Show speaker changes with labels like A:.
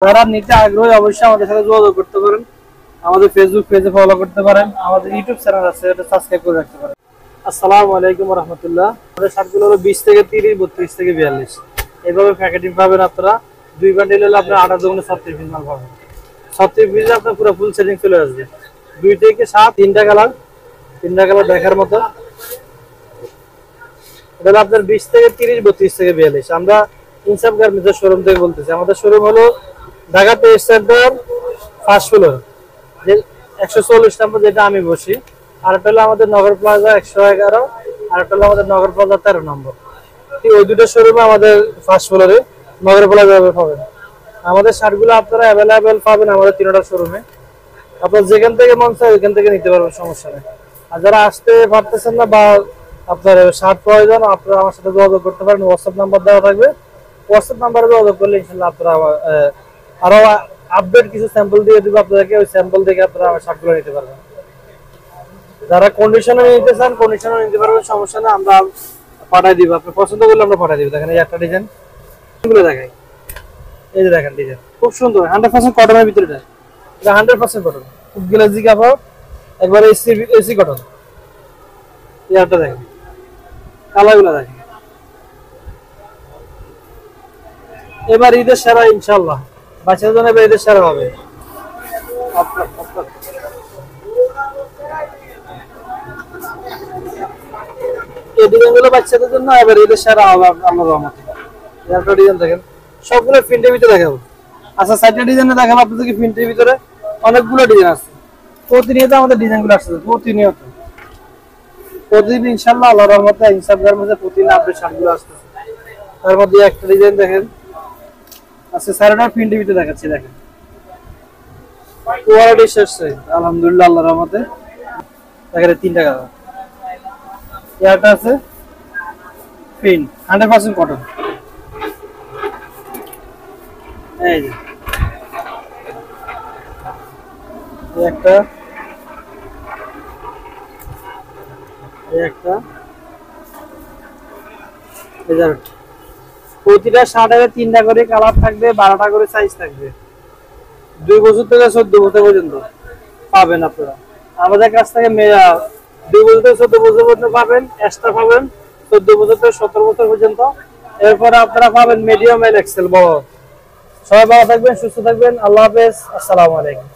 A: যারা নিতে আগ্রহী অবশ্যই আমাদের সাথে যোগাযোগ করতে পারেন। আমাদের ফেসবুক পেজে ফলো করতে পারেন, আমাদের ইউটিউব চ্যানেল আছে, এটা সাবস্ক্রাইব করে রাখতে পারেন। আসসালামু আলাইকুম ওয়া রাহমাতুল্লাহ। আমাদের শার্টগুলো হলো 20 থেকে 30, 32 থেকে 42 এইভাবে প্যাকেটিং পাবেন আপনারা। 2 বান্ডিল হলে আপনার 8 দুগুণে 36 পিস মাল পাবেন। 36 পিসে আপনার পুরো ফুল সেটিং চলে আসবে। 2 থেকে 7 তিনটা কালার দেখার মতো। এটা আপনার 20 থেকে 30, 32 থেকে 42। আমরা ইনসাফ গার্মেন্টসের শোরুম থেকে বলতেছি। আমাদের শোরুম হলো Dhaka test centre first floor, যে 144 নম্বর যেটা আমি বসি। আর এটা হলো আমাদের নগর প্লাজা 111, আর এটা হলো আমাদের নগর প্লাজা 13 নম্বর। ঠিক ওই দুটো শোরুমে আমাদের ফার্স্ট ফ্লোরে নগর প্লাজা পাবেন। আমাদের শার্টগুলো আপনারা অ্যাভেলেবেল পাবেন আমাদের তিনটা শোরুমে। আপনার যেখান থেকে মন চায় ওইখান থেকে নিতে পারবেন, সমস্যা নেই। আর যারা আসতে পারতেছেন না বা আপনার শার্ট প্রয়োজন, আপনারা আমার সাথে যোগাযোগ করতে পারেন। হোয়াটসঅ্যাপ নাম্বার দেওয়া থাকবে, হোয়াটসঅ্যাপ নাম্বারে যোগাযোগ করলে ইনশাল্লাহ আপনারা আরো আপডেট কিছু স্যাম্পল দিয়ে দিব আপনাদেরকে। ওই স্যাম্পল দেখে আপনারা আমার শার্টগুলো নিতে পারবেন। যারা কন্ডিশনে নিতে চান কন্ডিশনে নিতে পারবেন, সমস্যা নেই, আমরা পাঠিয়ে দিব। আপনি পছন্দ করলে আমরা পাঠিয়ে দিব। দেখেন এই একটা ডিজাইন গুলো দেখাই, এই যে দেখেন ডিজাইন খুব সুন্দর, 100% কটনের ভিতরে। এটা 100% কটন, খুব গ্লেজি কাপড়, একবারে এসি কটন। এই একটা দেখেন, কালারগুলো দেখেন। এবার ঈদের সেরা ইনশাআল্লাহ, বাচ্চাদের জন্য এবার ঈদের সেরা হবে। এই ডিজাইনগুলো বাচ্চাদের জন্য এবার ঈদের সেরা হবে আল্লাহর রহমতে। একটা ডিজাইন দেখেন, সবগুলো প্রিন্টের ভিতরে দেখাবো। আচ্ছা, সাইডটা ডিজাইনে দেখাবো আপনাদেরকে। প্রিন্টের ভিতরে অনেকগুলো ডিজাইন আছে, প্রতিনিয়ত আমাদের ডিজাইনগুলো আসছে, প্রতিদিন ইনশাআল্লাহ আল্লাহর রহমতে ইনসাফ গার্মেন্টসে প্রতিদিন আপডেট শার্টগুলো আসতেছে। তার মধ্যে একটা ডিজাইন দেখেন, আচ্ছা সাইডটা প্রিন্টের ভিতরে দেখাচ্ছি। দেখেন কোয়ালিটি শেষ, আলহামদুলিল্লাহ আল্লাহর রহমতে। দেখেন তিনটা কালার, একটা আছে প্রিন্ট 100% কটন। এই যে একটা, প্রতিটা শার্টের 3টা করে কালার থাকবে, 12টা করে সাইজ থাকবে। 2 বছর থেকে 14 বছর পর্যন্ত পাবেন আপনারা আমাদের কাছ থেকে। 2 বছর থেকে 14 বছর পর্যন্ত পাবেন, এক্সট্রা পাবেন 14 বছর থেকে 17 বছর পর্যন্ত। এরপরে আপনারা পাবেন মিডিয়াম এল এক্সেল বড়। সবাই ভালো থাকবেন, সুস্থ থাকবেন, আল্লাহ হাফেজ, আসসালামু আলাইকুম।